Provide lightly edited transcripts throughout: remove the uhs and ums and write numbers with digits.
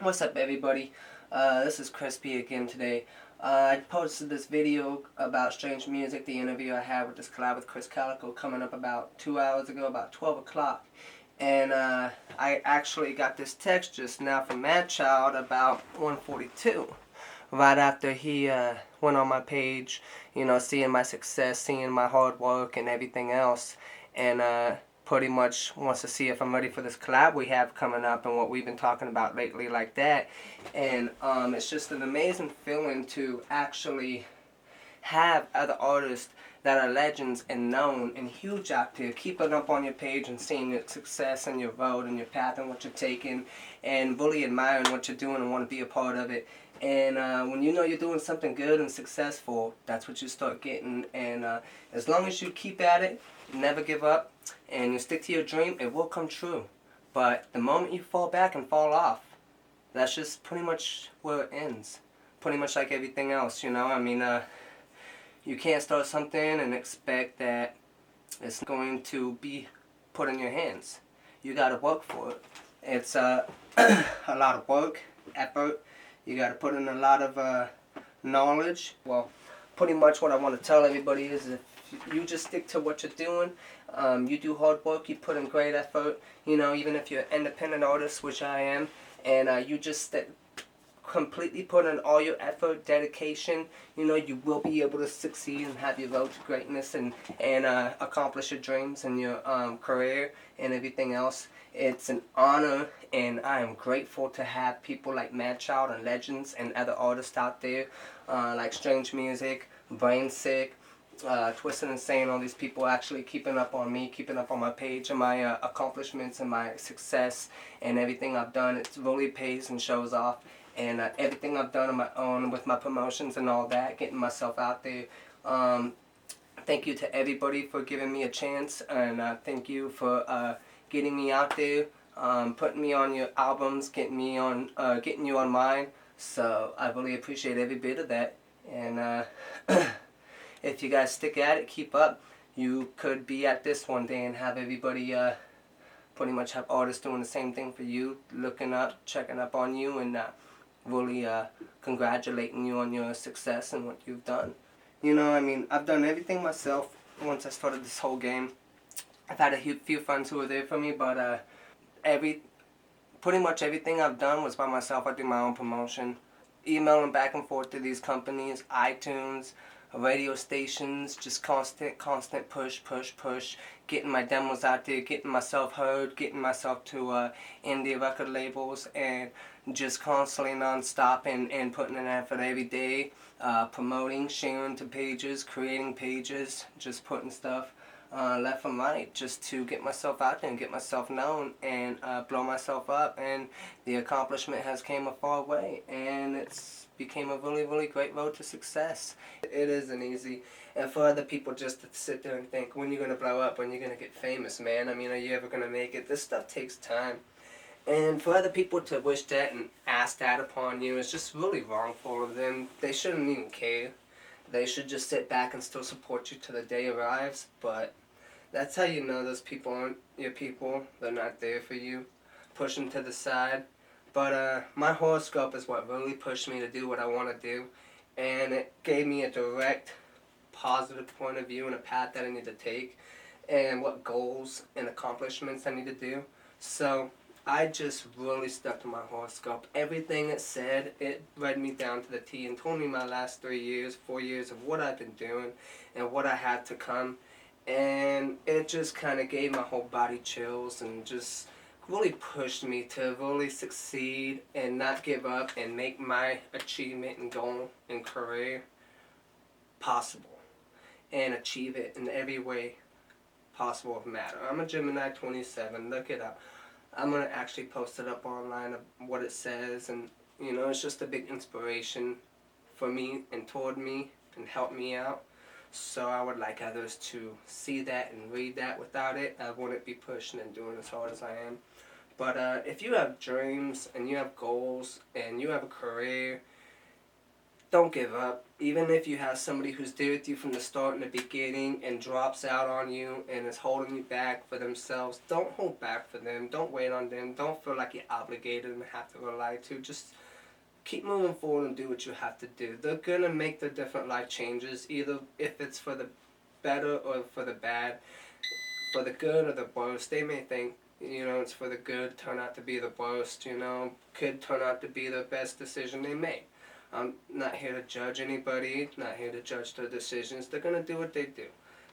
What's up, everybody? This is Crispy again today. I posted this video about Strange Music, the interview I had with this collab with Chris Calico coming up about 2 hours ago, about 12 o'clock. And I actually got this text just now from Madchild about 1:42, right after he went on my page, seeing my success, seeing my hard work and everything else. And pretty much wants to see if I'm ready for this collab we have coming up and what we've been talking about lately like that. And it's just an amazing feeling to actually have other artists that are legends and known and huge out there keeping up on your page and seeing your success and your road and your path and what you're taking and really admiring what you're doing and want to be a part of it. And when you know you're doing something good and successful, that's what you start getting. And as long as you keep at it, never give up, and you stick to your dream, it will come true. But the moment you fall back and fall off, that's just pretty much where it ends. Pretty much like everything else, you can't start something and expect that it's going to be put in your hands. You gotta work for it. It's a lot of work, effort. You gotta put in a lot of knowledge. Well, pretty much what I want to tell everybody is if you just stick to what you're doing, you do hard work, you put in great effort, even if you're an independent artist, which I am, and you just completely put in all your effort, dedication, you will be able to succeed and have your road to greatness and accomplish your dreams and your career and everything else. It's an honor, and I am grateful to have people like Madchild and legends and other artists out there, like Strange Music, Brain Sick, Twisted Insane, all these people actually keeping up on me, keeping up on my page and my accomplishments and my success and everything I've done. It really pays and shows off. And everything I've done on my own with my promotions and all that, getting myself out there. Thank you to everybody for giving me a chance, and thank you for getting me out there, putting me on your albums, getting you on mine. So I really appreciate every bit of that. And if you guys stick at it, keep up, you could be at this one day and have everybody pretty much have artists doing the same thing for you, looking up, checking up on you, and really congratulating you on your success and what you've done. I've done everything myself once I started this whole game. I've had a few friends who were there for me, but pretty much everything I've done was by myself. I do my own promotion, emailing back and forth to these companies, iTunes, radio stations, just constant push, getting my demos out there, getting myself heard, getting myself to indie record labels, and just constantly non-stop and putting an effort every day, promoting, sharing to pages, creating pages, just putting stuff left and right just to get myself out there and get myself known and blow myself up. And the accomplishment has came a far way, and it's became a really, really great road to success. It isn't easy. And for other people just to sit there and think, when you're going to blow up, when you're going to get famous, man, are you ever going to make it? This stuff takes time. And for other people to wish that and ask that upon you is just really wrongful of them. They shouldn't even care. They should just sit back and still support you till the day arrives. But that's how you know those people aren't your people. They're not there for you. Push them to the side. But my horoscope is what really pushed me to do what I want to do. And it gave me a direct, positive point of view and a path that I need to take. And what goals and accomplishments I need to do. So I just really stuck to my horoscope. Everything it said, it read me down to the T and told me my last 3 years, 4 years of what I've been doing and what I had to come. And it just kind of gave my whole body chills and just really pushed me to really succeed and not give up and make my achievement and goal and career possible and achieve it in every way possible of matter. I'm a Gemini 27, look it up. I'm going to actually post it up online of what it says, and it's just a big inspiration for me and toward me and help me out. So I would like others to see that and read that. Without it, I wouldn't be pushing and doing as hard as I am. But if you have dreams and you have goals and you have a career, don't give up. Even if you have somebody who's there with you from the start in the beginning and drops out on you and is holding you back for themselves, don't hold back for them. Don't wait on them. Don't feel like you're obligated and have to rely to. Just keep moving forward and do what you have to do. They're going to make the different life changes, either if it's for the better or for the bad, for the good or the worst. They may think, it's for the good, turn out to be the worst, could turn out to be the best decision they make. I'm not here to judge anybody, not here to judge their decisions. They're going to do what they do.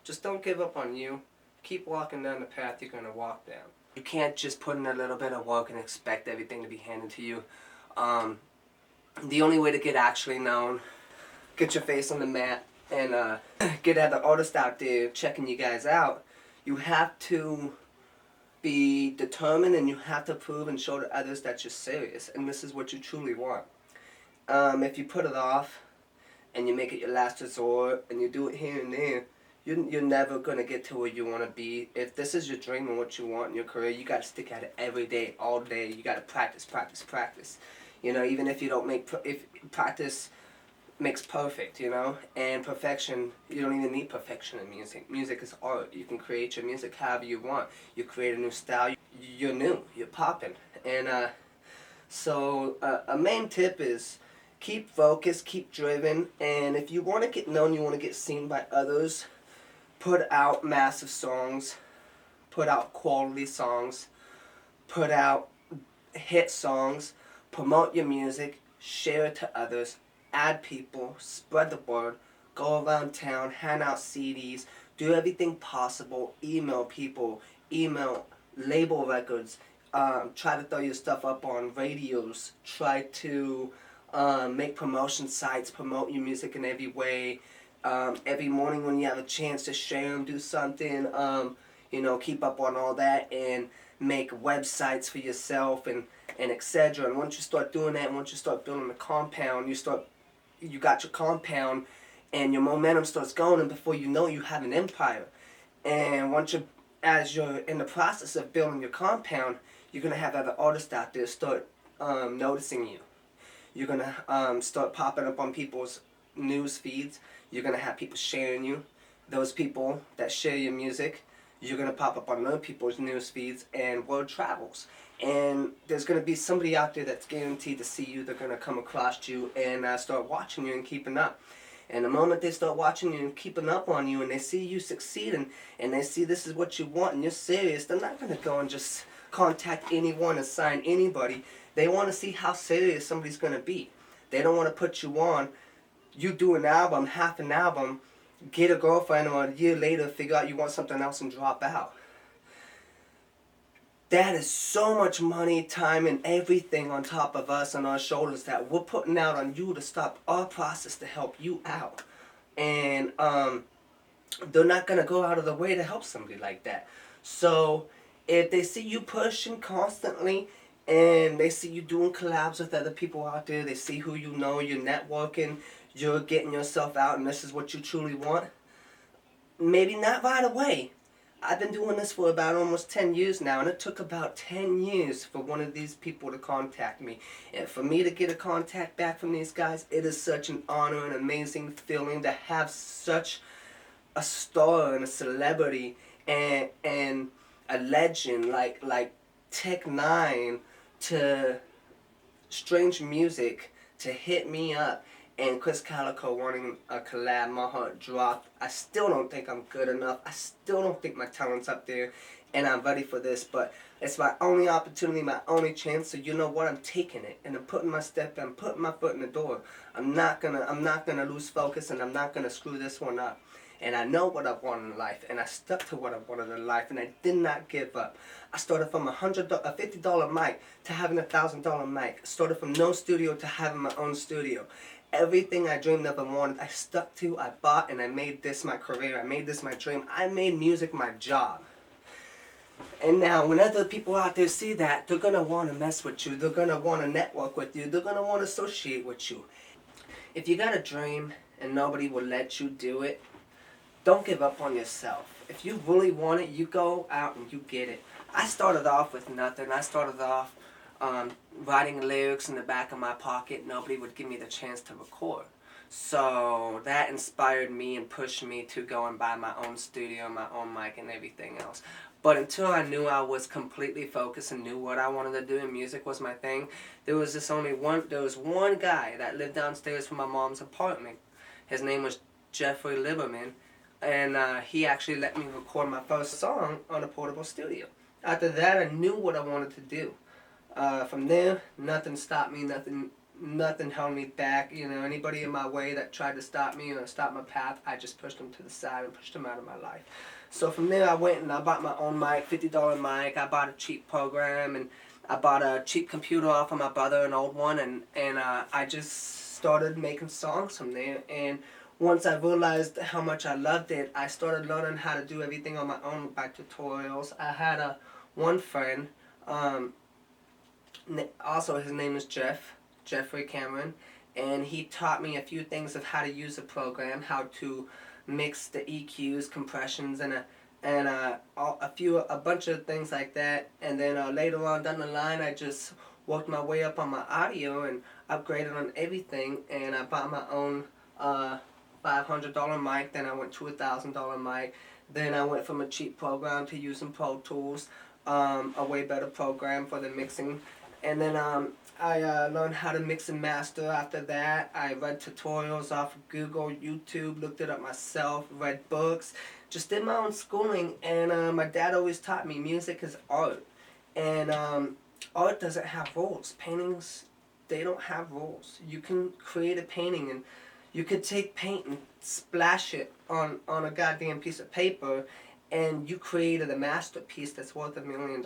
Just don't give up on you. Keep walking down the path you're going to walk down. You can't just put in a little bit of work and expect everything to be handed to you. The only way to get actually known, get your face on the map, and get other artists out there checking you guys out, you have to be determined and you have to prove and show to others that you're serious and this is what you truly want. If you put it off and you make it your last resort and you do it here and there, you're never going to get to where you want to be. If this is your dream and what you want in your career, you got to stick at it every day, all day. You got to practice, practice, practice. Even if you don't if practice makes perfect, and perfection, you don't even need perfection in music. Music is art. You can create your music however you want. You create a new style. You're new. You're popping. And so a main tip is keep focused, keep driven, and if you want to get known, you want to get seen by others, put out massive songs, put out quality songs, put out hit songs, promote your music, share it to others, add people, spread the word, go around town, hand out CDs, do everything possible, email people, email label records, try to throw your stuff up on radios, try to make promotion sites, promote your music in every way. Every morning when you have a chance to share them, do something, keep up on all that and make websites for yourself and etc. And once you start doing that, and once you start building a compound, you got your compound and your momentum starts going, and before you know it, you have an empire. And as you're in the process of building your compound, you're going to have other artists out there start noticing you. You're going to start popping up on people's news feeds. You're going to have people sharing you. Those people that share your music, you're going to pop up on other people's news feeds, and word travels. And there's going to be somebody out there that's guaranteed to see you. They're going to come across you and start watching you and keeping up. And the moment they start watching you and keeping up on you and they see you succeeding and they see this is what you want and you're serious, they're not going to go and just contact anyone and sign anybody. They want to see how serious somebody's going to be. They don't want to put you on. You do an album, half an album, get a girlfriend, or a year later figure out you want something else and drop out. That is so much money, time, and everything on top of us on our shoulders that we're putting out on you to stop our process to help you out. And they're not going to go out of the way to help somebody like that. So if they see you pushing constantly and they see you doing collabs with other people out there, they see who you know, you're networking, you're getting yourself out, and this is what you truly want, maybe not right away. I've been doing this for about almost 10 years now, and it took about 10 years for one of these people to contact me. And for me to get a contact back from these guys, it is such an honor and amazing feeling to have such a star and a celebrity and a legend like Tech Nine to Strange Music to hit me up. And Chris Calico wanting a collab, my heart dropped. I still don't think I'm good enough. I still don't think my talent's up there. And I'm ready for this. But it's my only opportunity, my only chance. So you know what? I'm taking it. And I'm putting my step in. I'm putting my foot in the door. I'm not gonna lose focus, and I'm not gonna screw this one up. And I know what I want in life. And I stuck to what I wanted in life. And I did not give up. I started from a $50 mic to having a $1,000 mic. I started from no studio to having my own studio. Everything I dreamed of and wanted, I stuck to, I bought, and I made this my career. I made this my dream. I made music my job. And now, when other people out there see that, they're going to want to mess with you. They're going to want to network with you. They're going to want to associate with you. If you got a dream and nobody will let you do it, don't give up on yourself. If you really want it, you go out and you get it. I started off with nothing. I started off writing lyrics in the back of my pocket. Nobody would give me the chance to record. So that inspired me and pushed me to go and buy my own studio, my own mic, and everything else. But until I knew I was completely focused and knew what I wanted to do and music was my thing, there was one guy that lived downstairs from my mom's apartment. His name was Jeffrey Lieberman, and he actually let me record my first song on a portable studio. After that, I knew what I wanted to do. From there, nothing stopped me, nothing held me back. You know, anybody in my way that tried to stop me or stop my path, I just pushed them to the side and pushed them out of my life. So from there, I went and I bought my own mic, $50 mic. I bought a cheap program, and I bought a cheap computer off of my brother, an old one, and I just started making songs from there. And once I realized how much I loved it, I started learning how to do everything on my own by tutorials. I had one friend, also his name is Jeffrey Cameron, and he taught me a few things of how to use a program, how to mix the EQs, compressions, and a bunch of things like that. And then later on down the line, I just worked my way up on my audio and upgraded on everything. And I bought my own $500 mic. Then I went to a $1,000 mic. Then I went from a cheap program to using Pro Tools, a way better program for the mixing. And then I learned how to mix and master after that. I read tutorials off of Google, YouTube, looked it up myself, read books, just did my own schooling. And my dad always taught me music is art. And art doesn't have rules. Paintings, they don't have rules. You can create a painting, and you could take paint and splash it on a goddamn piece of paper, and you created a masterpiece that's worth $1 million.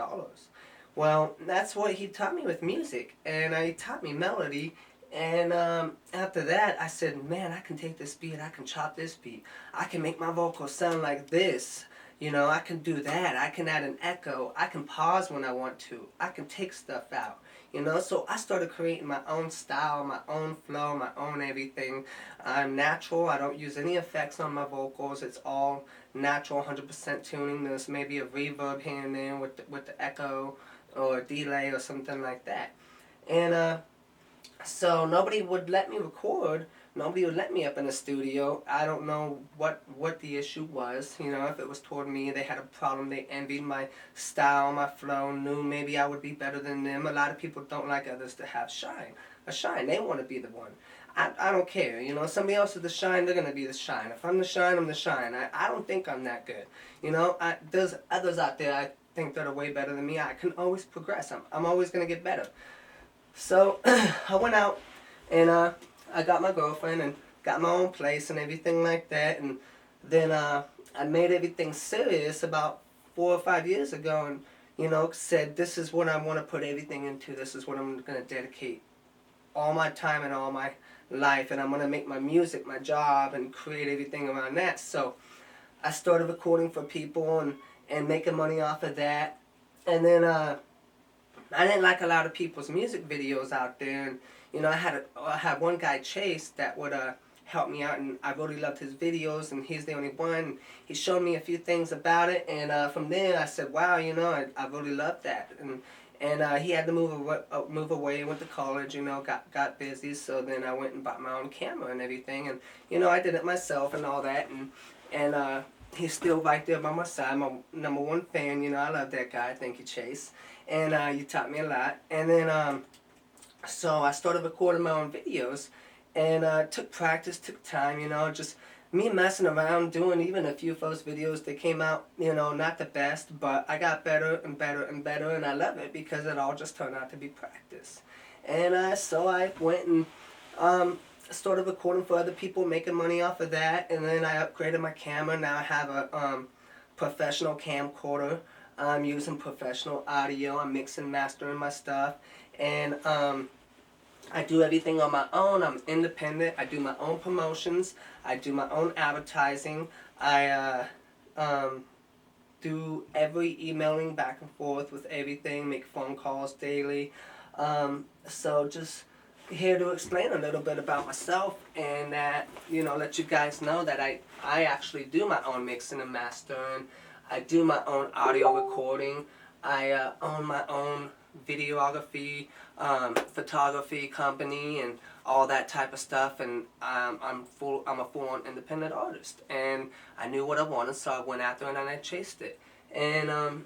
Well, that's what he taught me with music, and he taught me melody. And after that, I said, man, I can take this beat, I can chop this beat, I can make my vocals sound like this. You know, I can do that. I can add an echo. I can pause when I want to. I can take stuff out. You know, so I started creating my own style, my own flow, my own everything. I'm natural. I don't use any effects on my vocals. It's all natural, 100% tuning. There's maybe a reverb here and there with the echo or a delay or something like that. And so nobody would let me record. Nobody would let me up in the studio. I don't know what the issue was. You know, if it was toward me, they had a problem. They envied my style, my flow, knew maybe I would be better than them. A lot of people don't like others to have a shine. They want to be the one. I don't care. You know, somebody else is the shine, they're going to be the shine. If I'm the shine, I'm the shine. I don't think I'm that good. You know, there's others out there I think that are way better than me. I can always progress. I'm always going to get better. So I went out and I got my girlfriend and got my own place and everything like that. And then I made everything serious about 4 or 5 years ago, and you know, said this is what I want to put everything into. This is what I'm going to dedicate all my time and all my life, and I'm going to make my music my job and create everything around that. So I started recording for people and making money off of that. And then I didn't like a lot of people's music videos out there, and you know, I had one guy, Chase, that would help me out, and I really loved his videos, and he's the only one. He showed me a few things about it, and from there I said, wow, you know, I really loved that. And he had to move away, went to college, you know, got busy, so then I went and bought my own camera and everything, and you know, I did it myself and all that, and he's still right there by my side, my #1 fan. You know, I love that guy. Thank you, Chase. And you taught me a lot. And then so I started recording my own videos, and took practice, took time, you know, just me messing around, doing even a few first videos that came out, you know, not the best, but I got better and better and better, and I love it because it all just turned out to be practice. And so I went and started recording for other people, making money off of that, and then I upgraded my camera. Now I have a professional camcorder. I'm using professional audio. I'm mixing, mastering my stuff, and I do everything on my own. I'm independent. I do my own promotions. I do my own advertising. I do every emailing back and forth with everything, make phone calls daily. So just here to explain a little bit about myself, and that, you know, let you guys know that I actually do my own mixing and mastering. I do my own audio recording. I own my own videography, photography company, and all that type of stuff, and I'm a full-on independent artist, and I knew what I wanted, so I went after it and I chased it. And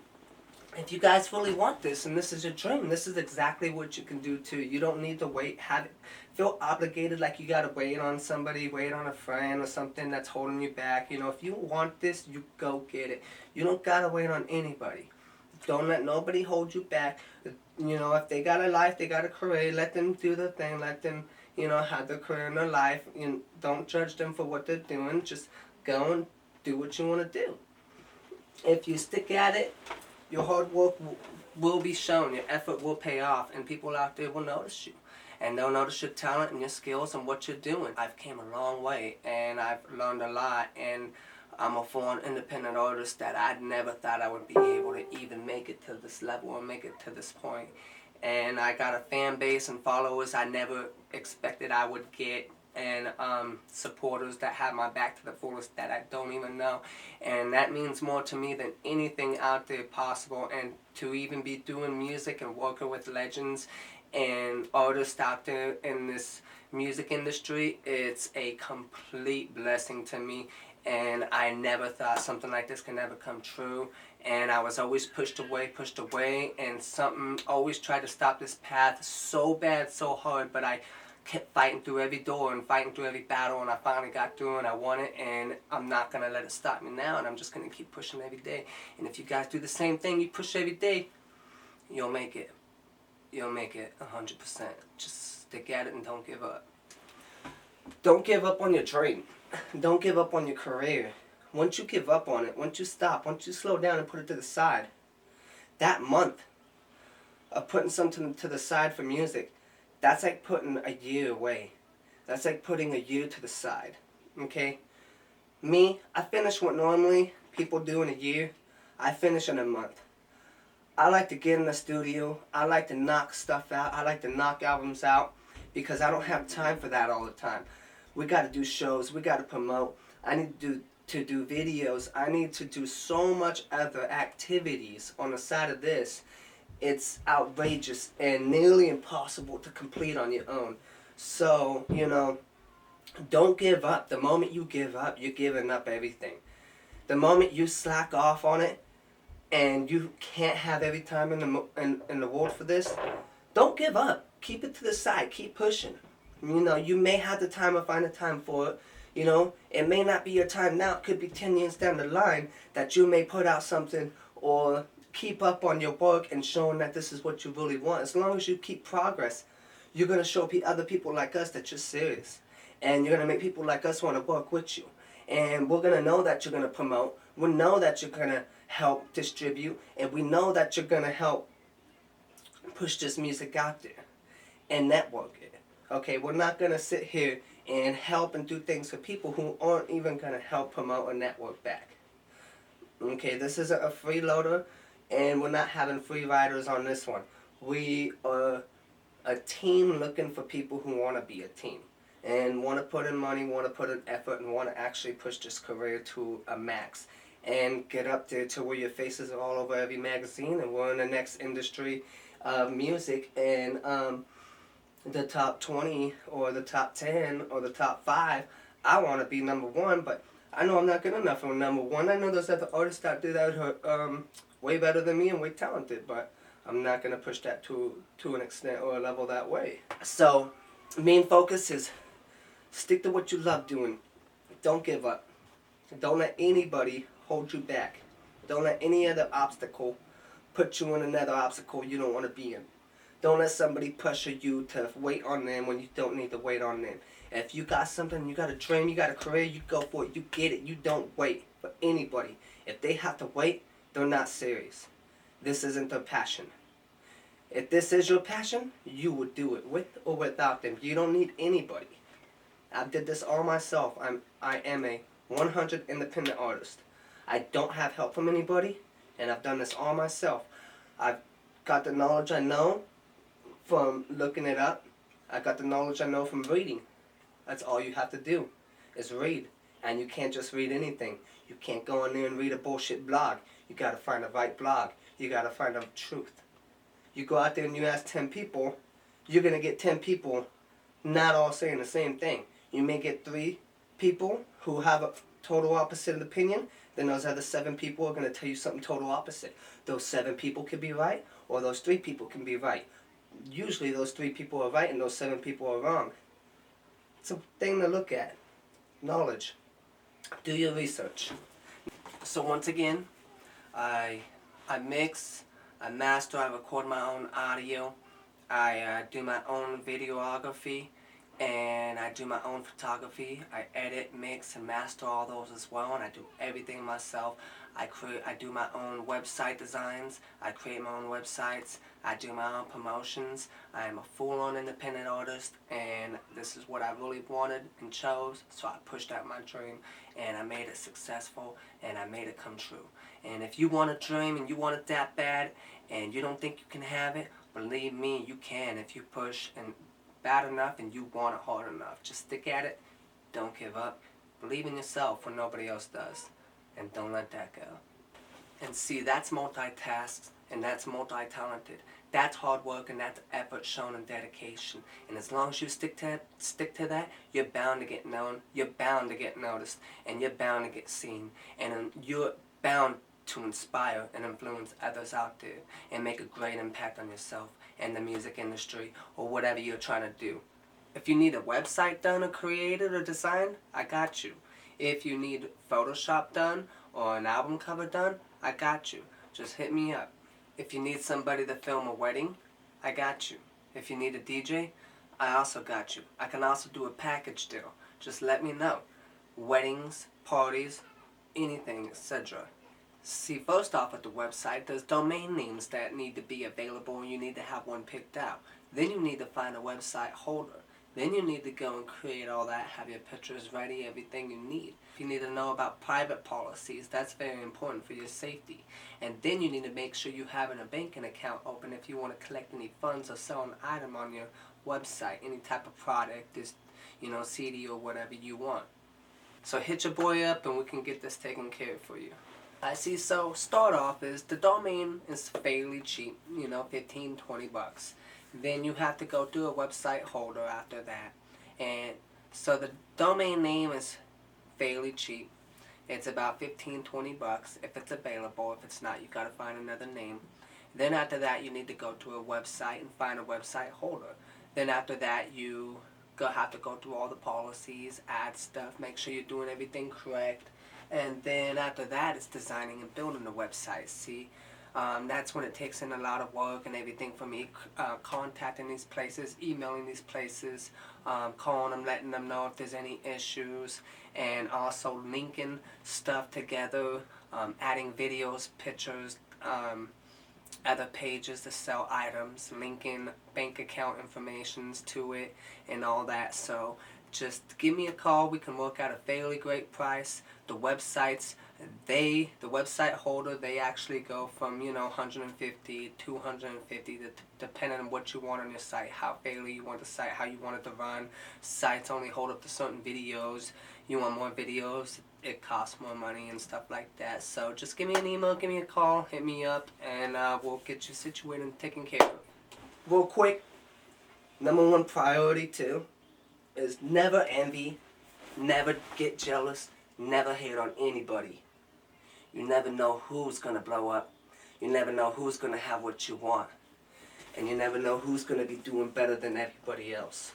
if you guys really want this and this is your dream, this is exactly what you can do too. You don't need to wait, feel obligated like you gotta wait on somebody, wait on a friend or something that's holding you back. You know, if you want this, you go get it. You don't gotta wait on anybody. Don't let nobody hold you back. You know, if they got a life, they got a career, let them do their thing, let them, you know, have their career in their life. You know, don't judge them for what they're doing. Just go and do what you want to do. If you stick at it, your hard work will be shown, your effort will pay off, and people out there will notice you. And they'll notice your talent and your skills and what you're doing. I've came a long way, and I've learned a lot, and I'm a full-on independent artist that I never thought I would be able to even make it to this level or make it to this point. And I got a fan base and followers I never expected I would get, and supporters that have my back to the fullest that I don't even know. And that means more to me than anything out there possible. And to even be doing music and working with legends and artists out there in this music industry, it's a complete blessing to me. And I never thought something like this could never come true. And I was always pushed away, and something always tried to stop this path so bad, so hard, but I kept fighting through every door and fighting through every battle, and I finally got through and I won it, and I'm not going to let it stop me now, and I'm just going to keep pushing every day. And if you guys do the same thing, you push every day, you'll make it. You'll make it 100%. Just stick at it and don't give up. Don't give up on your dream. Don't give up on your career. Once you give up on it, once you stop, once you slow down and put it to the side, that month of putting something to the side for music, that's like putting a year away. That's like putting a year to the side. Okay? Me, I finish what normally people do in a year. I finish in a month. I like to get in the studio. I like to knock stuff out. I like to knock albums out because I don't have time for that all the time. We got to do shows. We got to promote. I need to do videos. I need to do so much other activities on the side of this. It's outrageous and nearly impossible to complete on your own. So, you know, don't give up. The moment you give up, you're giving up everything. The moment you slack off on it and you can't have every time in the world for this, don't give up. Keep it to the side. Keep pushing. You know, you may have the time or find the time for it. You know, it may not be your time now. It could be 10 years down the line that you may put out something or keep up on your work and showing that this is what you really want. As long as you keep progress, you're going to show other people like us that you're serious. And you're going to make people like us want to work with you. And we're going to know that you're going to promote. We know that you're going to help distribute. And we know that you're going to help push this music out there and network it. Okay, we're not going to sit here and help and do things for people who aren't even going to help promote or network back. Okay, this isn't a freeloader, and we're not having free riders on this one. We are a team looking for people who want to be a team and want to put in money, want to put in effort, and want to actually push this career to a max and get up there to where your faces are all over every magazine, and we're in the next industry of music, and the top 20 or the top 10 or the top 5, I want to be number 1, but I know I'm not good enough for number 1. I know there's other artists out there that are way better than me and way talented, but I'm not going to push that to an extent or a level that way. So, main focus is stick to what you love doing. Don't give up. Don't let anybody hold you back. Don't let any other obstacle put you in another obstacle you don't want to be in. Don't let somebody pressure you to wait on them when you don't need to wait on them. If you got something, you got a dream, you got a career, you go for it. You get it. You don't wait for anybody. If they have to wait, they're not serious. This isn't their passion. If this is your passion, you would do it with or without them. You don't need anybody. I did this all myself. I am a 100 independent artist. I don't have help from anybody, and I've done this all myself. I've got the knowledge I know from looking it up. I got the knowledge I know from reading. That's all you have to do is read. And you can't just read anything. You can't go in there and read a bullshit blog. You got to find the right blog. You got to find the truth. You go out there and you ask 10 people, you're going to get 10 people not all saying the same thing. You may get 3 people who have a total opposite opinion, then those other 7 people are going to tell you something total opposite. Those 7 people could be right, or those 3 people can be right. Usually those 3 people are right and those 7 people are wrong. It's a thing to look at. Knowledge. Do your research. So once again, I mix, I master, I record my own audio, I do my own videography, and I do my own photography. I edit, mix, and master all those as well, and I do everything myself. I do my own website designs, I create my own websites, I do my own promotions. I am a full-on independent artist, and this is what I really wanted and chose, so I pushed out my dream, and I made it successful, and I made it come true. And if you want a dream, and you want it that bad, and you don't think you can have it, believe me, you can if you push and bad enough and you want it hard enough. Just stick at it. Don't give up. Believe in yourself when nobody else does. And don't let that go. And see, that's multitask and that's multi-talented. That's hard work and that's effort shown and dedication. And as long as you stick to that, you're bound to get known, you're bound to get noticed, and you're bound to get seen. And you're bound to inspire and influence others out there and make a great impact on yourself and the music industry or whatever you're trying to do. If you need a website done or created or designed, I got you. If you need Photoshop done or an album cover done, I got you. Just hit me up. If you need somebody to film a wedding, I got you. If you need a DJ, I also got you. I can also do a package deal. Just let me know. Weddings, parties, anything, etc. See, first off at the website, there's domain names that need to be available and you need to have one picked out. Then you need to find a website holder. Then you need to go and create all that, have your pictures ready, everything you need. You need to know about private policies. That's very important for your safety. And then you need to make sure you have a banking account open if you want to collect any funds or sell an item on your website, any type of product, this, CD or whatever you want. So hit your boy up and we can get this taken care of for you. I see, so start off is the domain is fairly cheap, 15, 20 bucks. Then you have to go to a website holder after that. And so the domain name is fairly cheap. It's about 15, 20 bucks if it's available. If it's not, you gotta find another name. Then after that, you need to go to a website and find a website holder. Then after that, you have to go through all the policies, add stuff, make sure you're doing everything correct. And then after that, it's designing and building the website. See, that's when it takes in a lot of work and everything for me, contacting these places, emailing these places, calling them, letting them know if there's any issues, and also linking stuff together, adding videos, pictures, other pages to sell items, linking bank account informations to it, and all that. So just give me a call. We can work out a fairly great price. The websites, the website holder, they actually go from 150, 250, depending on what you want on your site, how fairly you want the site, how you want it to run. Sites only hold up to certain videos. You want more videos, it costs more money and stuff like that. So just give me an email, give me a call, hit me up, and we'll get you situated and taken care of. Real quick, number 1 priority too is never envy, never get jealous, never hate on anybody. You never know who's going to blow up. You never know who's going to have what you want. And you never know who's going to be doing better than everybody else.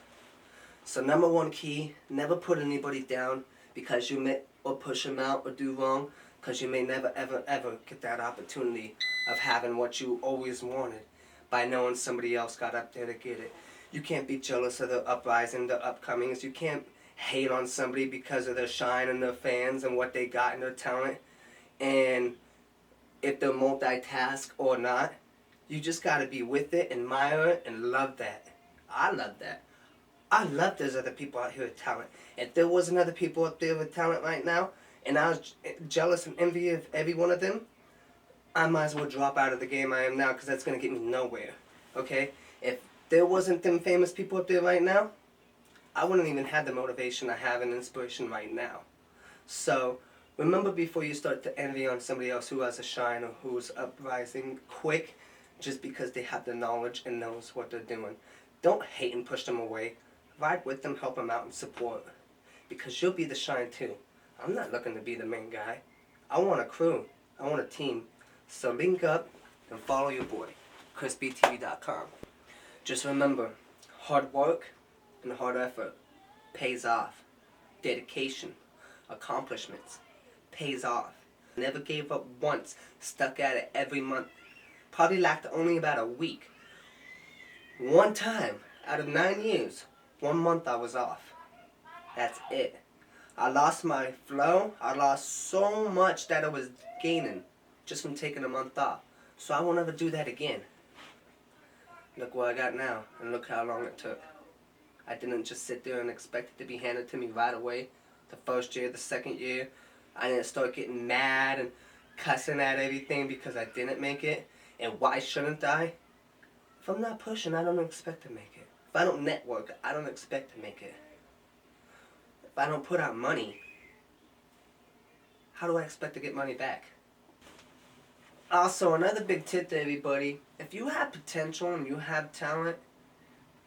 So number 1 key, never put anybody down because you may or push them out or do wrong, because you may never ever ever get that opportunity of having what you always wanted by knowing somebody else got up there to get it. You can't be jealous of the uprising, the upcomings. You can't hate on somebody because of their shine and their fans and what they got and their talent. And if they're multitask or not, you just got to be with it, admire it, and love that. I love that. I love there's other people out here with talent. If there wasn't other people up there with talent right now, and I was jealous and envious of every one of them, I might as well drop out of the game I am now, because that's going to get me nowhere. Okay? If there wasn't them famous people up there right now, I wouldn't even have the motivation I have and inspiration right now. So remember, before you start to envy on somebody else who has a shine or who's uprising quick just because they have the knowledge and knows what they're doing. Don't hate and push them away. Ride with them, help them out, and support. Because you'll be the shine too. I'm not looking to be the main guy. I want a crew. I want a team. So link up and follow your boy, ChrisBTV.com. Just remember, hard work and hard effort pays off. Dedication, accomplishments, pays off. Never gave up once, stuck at it every month. Probably lacked only about a week. One time, out of 9 years, 1 month I was off. That's it. I lost my flow. I lost so much that I was gaining just from taking a month off. So I won't ever do that again. Look what I got now, and look how long it took. I didn't just sit there and expect it to be handed to me right away. The first year, the second year, I didn't start getting mad and cussing at everything because I didn't make it. And why shouldn't I? If I'm not pushing, I don't expect to make it. If I don't network, I don't expect to make it. If I don't put out money, how do I expect to get money back? Also, another big tip to everybody, if you have potential and you have talent,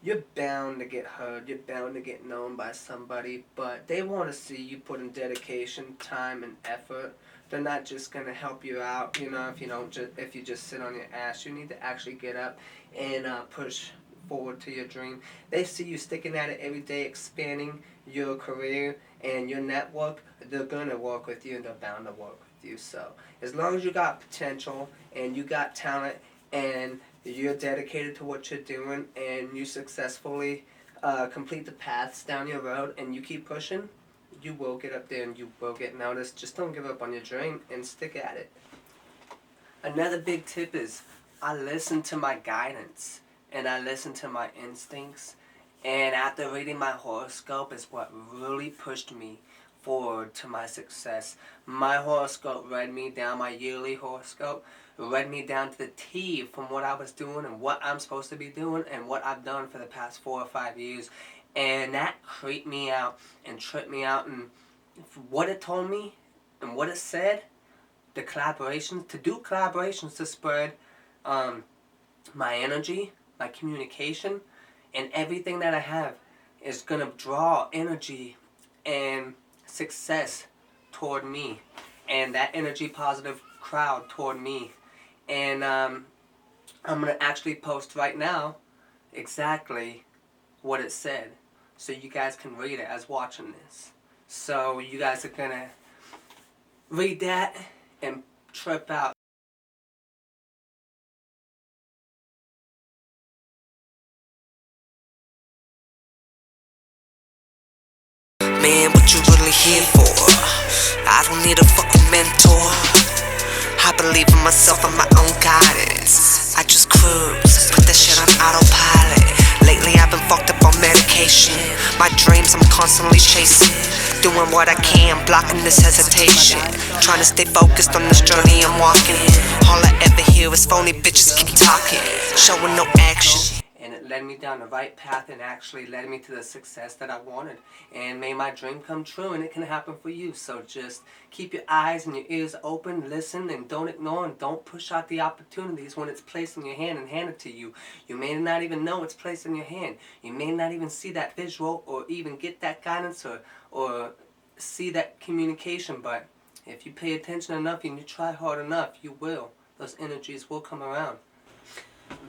you're bound to get heard, you're bound to get known by somebody, but they want to see you put in dedication, time, and effort. They're not just going to help you out, if you just sit on your ass. You need to actually get up and push forward to your dream. They see you sticking at it every day, expanding your career and your network. They're going to work with you, and they're bound to work with you. So as long as you got potential and you got talent and you're dedicated to what you're doing and you successfully complete the paths down your road and you keep pushing, you will get up there and you will get noticed. Just don't give up on your dream and stick at it. Another big tip is I listen to my guidance and I listen to my instincts. And after reading my horoscope is what really pushed me forward to my success. My horoscope read me down, my yearly horoscope read me down to the T from what I was doing and what I'm supposed to be doing and what I've done for the past 4 or 5 years. And that creeped me out and tripped me out, and what it told me and what it said, to do collaborations to spread my energy, my communication, and everything that I have is going to draw energy and success toward me, and that energy positive crowd toward me. And I'm going to actually post right now exactly what it said, so you guys can read it as watching this. So you guys are going to read that and trip out. Man, what you really here for? I don't need a fucking mentor. I believe in myself and my own guidance. I just cruise, put that shit on autopilot. Lately I've been fucked up on medication. My dreams I'm constantly chasing, doing what I can, blocking this hesitation. Trying to stay focused on this journey I'm walking. All I ever hear is phony bitches keep talking, showing no action. And it led me down the right path and actually led me to the success that I wanted and made my dream come true, and it can happen for you. So just keep your eyes and your ears open, listen, and don't ignore and don't push out the opportunities when it's placed in your hand and handed to you. You may not even know it's placed in your hand. You may not even see that visual or even get that guidance or see that communication, but if you pay attention enough and you try hard enough, you will. Those energies will come around.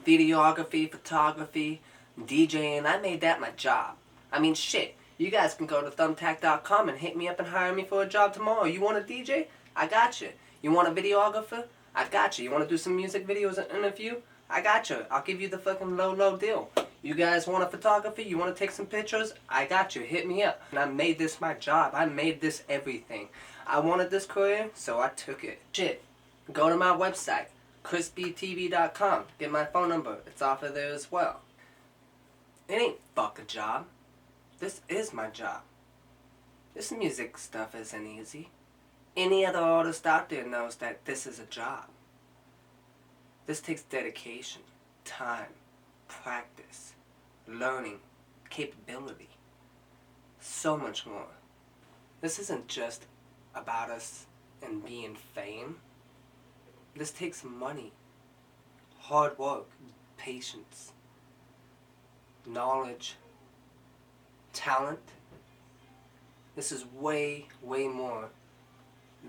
Videography, photography, DJing, I made that my job. I mean, shit, you guys can go to thumbtack.com and hit me up and hire me for a job tomorrow. You want a DJ? I got you. You want a videographer? I got you. You want to do some music videos and interview? I got you. I'll give you the fucking low deal. You guys want a photography? You want to take some pictures? I got you. Hit me up. And I made this my job. I made this everything. I wanted this career, so I took it. Shit, go to my website, ChrisBTV.com. Get my phone number. It's off of there as well. It ain't fuck a job. This is my job. This music stuff isn't easy. Any other artist out there knows that this is a job. This takes dedication, time, practice, learning, capability. So much more. This isn't just about us and being fame. This takes money, hard work, patience, knowledge, talent. This is way, way more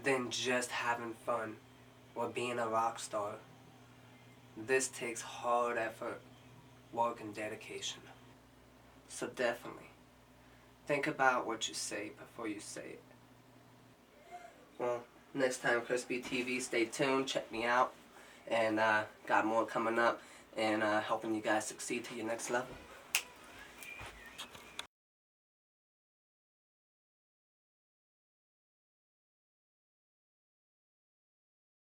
than just having fun or being a rock star. This takes hard effort, work, and dedication. So definitely, think about what you say before you say it. Well, next time, Crispy TV, stay tuned, check me out, and got more coming up, and helping you guys succeed to your next level.